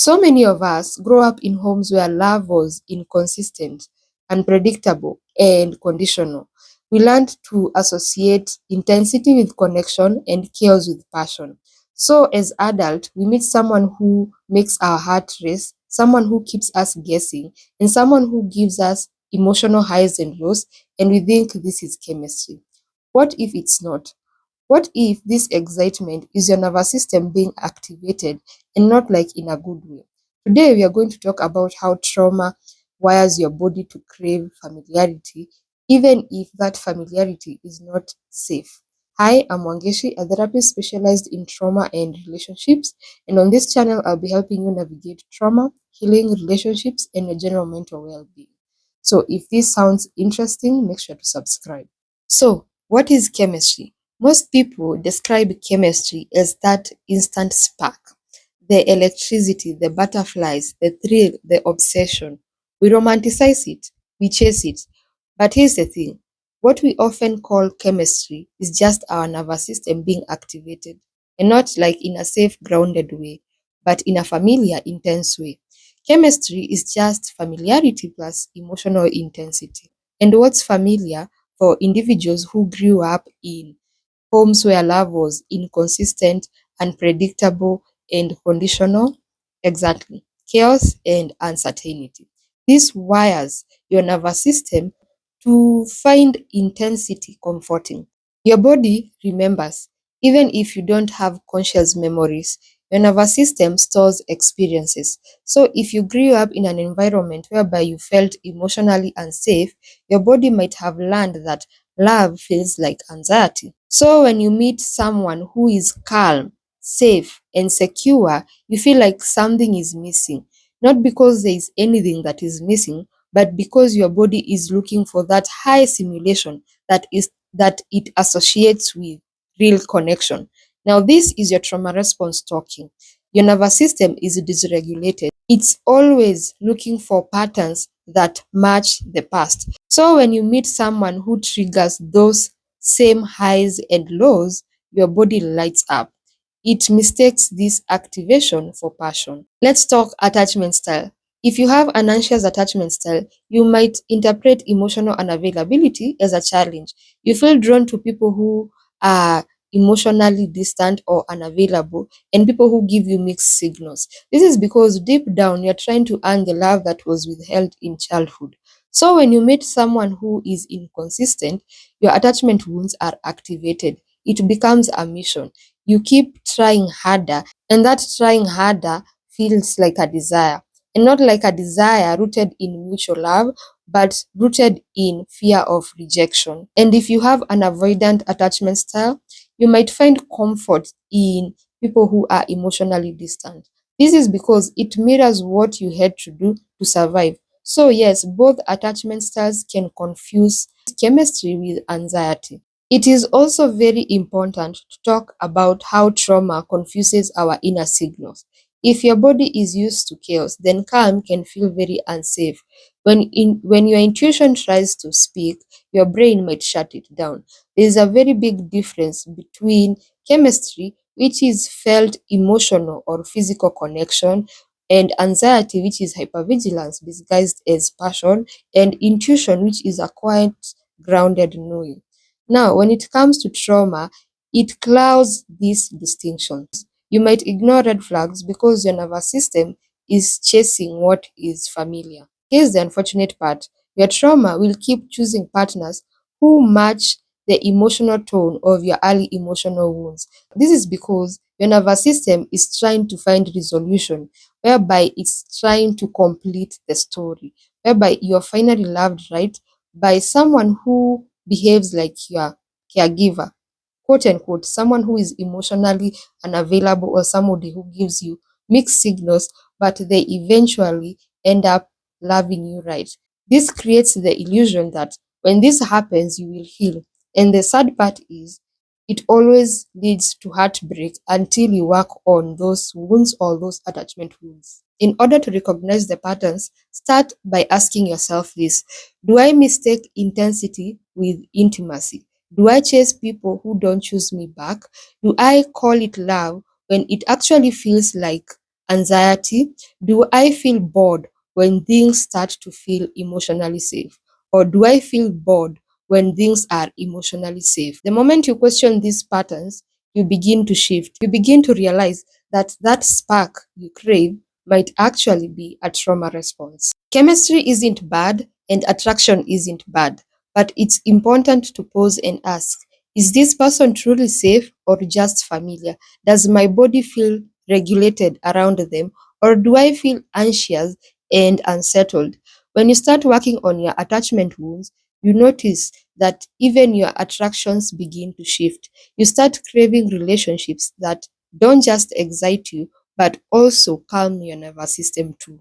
So many of us grow up in homes where love was inconsistent, unpredictable, and conditional. We learned to associate intensity with connection and chaos with passion. So, as adults, we meet someone who makes our heart race, someone who keeps us guessing, and someone who gives us emotional highs and lows, and we think this is chemistry. What if it's not? What if this excitement is your nervous system being activated and not like in a good way? Today, we are going to talk about how trauma wires your body to crave familiarity, even if that familiarity is not safe. Hi, I'm Wangeshi, a therapist specialized in trauma and relationships. And on this channel, I'll be helping you navigate trauma, healing relationships, and your general mental well being. So, if this sounds interesting, make sure to subscribe. So, what is chemistry? Most people describe chemistry as that instant spark, the electricity, the butterflies, the thrill, the obsession. We romanticize it, we chase it. But here's the thing, what we often call chemistry is just our nervous system being activated, and not like in a safe, grounded way, but in a familiar, intense way. Chemistry is just familiarity plus emotional intensity. And what's familiar for individuals who grew up in homes where love was inconsistent, unpredictable, and conditional? Exactly. Chaos and uncertainty. This wires your nervous system to find intensity comforting. Your body remembers, even if you don't have conscious memories. Your nervous system stores experiences. So, if you grew up in an environment whereby you felt emotionally unsafe, your body might have learned that love feels like anxiety. So, when you meet someone who is calm, safe, and secure, you feel like something is missing. Not because there is anything that is missing, but because your body is looking for that high simulation that it associates with real connection. Now, this is your trauma response talking. Your nervous system is dysregulated. It's always looking for patterns that match the past. So when you meet someone who triggers those same highs and lows, your body lights up. It mistakes this activation for passion. Let's talk attachment style. If you have an anxious attachment style, you might interpret emotional unavailability as a challenge. You feel drawn to people who are emotionally distant or unavailable, and people who give you mixed signals. This is because deep down you're trying to earn the love that was withheld in childhood. So when you meet someone who is inconsistent, your attachment wounds are activated. It becomes a mission. You keep trying harder, and that trying harder feels like a desire, and not like a desire rooted in mutual love, but rooted in fear of rejection. And if you have an avoidant attachment style, you might find comfort in people who are emotionally distant. This is because it mirrors what you had to do to survive. So, yes, both attachment styles can confuse chemistry with anxiety. It is also very important to talk about how trauma confuses our inner signals. If your body is used to chaos, then calm can feel very unsafe. When your intuition tries to speak, your brain might shut it down. There is a very big difference between chemistry, which is felt emotional or physical connection, and anxiety, which is hypervigilance disguised as passion, and intuition, which is a quiet, grounded knowing. Now, when it comes to trauma, it clouds these distinctions. You might ignore red flags because your nervous system is chasing what is familiar. Here's the unfortunate part, your trauma will keep choosing partners who match the emotional tone of your early emotional wounds. This is because your nervous system is trying to find resolution, whereby it's trying to complete the story, whereby you're finally loved right by someone who behaves like your caregiver, quote unquote, someone who is emotionally unavailable or somebody who gives you mixed signals, but they eventually end up loving you right. This creates the illusion that when this happens, you will heal. And the sad part is, it always leads to heartbreak until you work on those wounds or those attachment wounds. In order to recognize the patterns, start by asking yourself this: do I mistake intensity with intimacy? Do I chase people who don't choose me back? Do I call it love when it actually feels like anxiety? Do I feel bored when things start to feel emotionally safe? Or do I feel bored when things are emotionally safe? The moment you question these patterns, you begin to shift. You begin to realize that that spark you crave might actually be a trauma response. Chemistry isn't bad and attraction isn't bad, but it's important to pause and ask, is this person truly safe or just familiar? Does my body feel regulated around them, or do I feel anxious and unsettled? When you start working on your attachment wounds, you notice that even your attractions begin to shift. You start craving relationships that don't just excite you, but also calm your nervous system too.